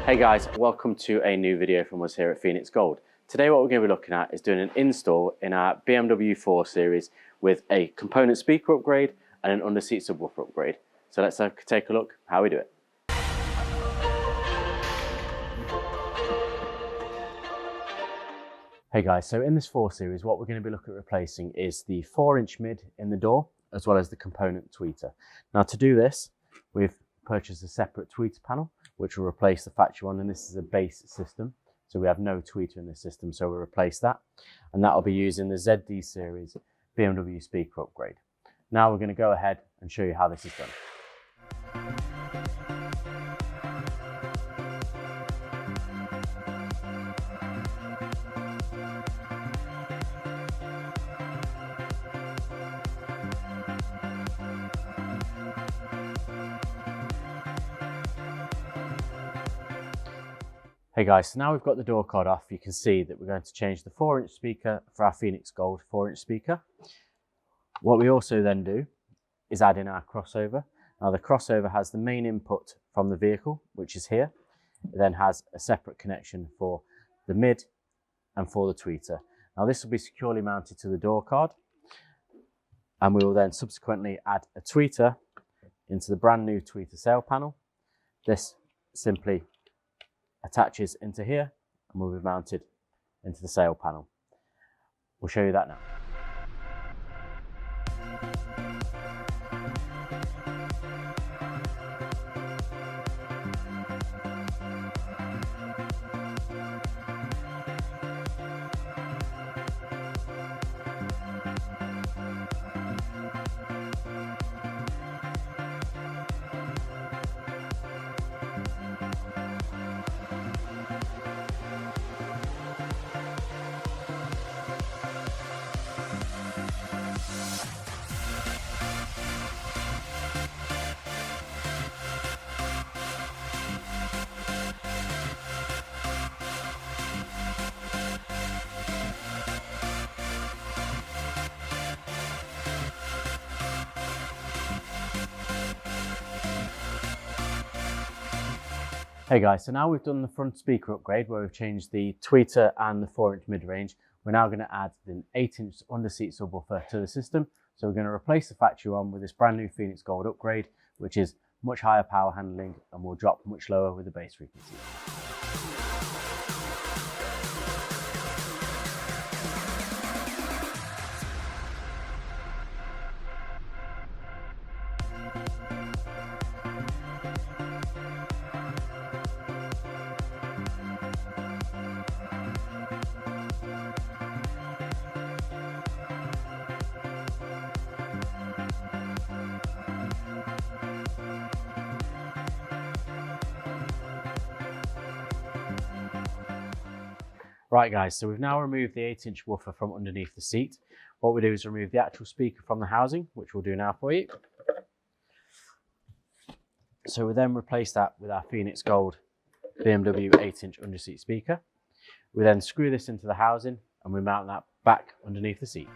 Hey guys, welcome to a new video from us here at Phoenix Gold. Today what we're going to be looking at is doing an install in our BMW 4 Series with a component speaker upgrade and an underseat subwoofer upgrade. So let's take a look how we do it. Hey guys, so in this 4 Series what we're going to be looking at replacing is the 4-inch mid in the door as well as the component tweeter. Now to do this we've purchased a separate tweeter panel which will replace the factory one, and this is a base system, so we have no tweeter in this system, so we'll replace that, and that will be using the ZD-series BMW speaker upgrade. Now we're going to go ahead and show you how this is done. Hey guys, so now we've got the door card off, you can see that we're going to change the 4-inch speaker for our Phoenix Gold 4-inch speaker. What we also then do is add in our crossover. Now the crossover has the main input from the vehicle, which is here. It then has a separate connection for the mid and for the tweeter. Now this will be securely mounted to the door card, and we will then subsequently add a tweeter into the brand new tweeter sail panel. This simply attaches into here and will be mounted into the sail panel. We'll show you that now. Hey guys, so now we've done the front speaker upgrade where we've changed the tweeter and the 4-inch mid-range. We're now going to add an 8-inch underseat subwoofer to the system. So we're going to replace the factory one with this brand new Phoenix Gold upgrade, which is much higher power handling and will drop much lower with the bass frequency. Right guys, so we've now removed the 8-inch woofer from underneath the seat. What we do is remove the actual speaker from the housing, which we'll do now for you. So we then replace that with our Phoenix Gold BMW 8-inch underseat speaker. We then screw this into the housing and we mount that back underneath the seat.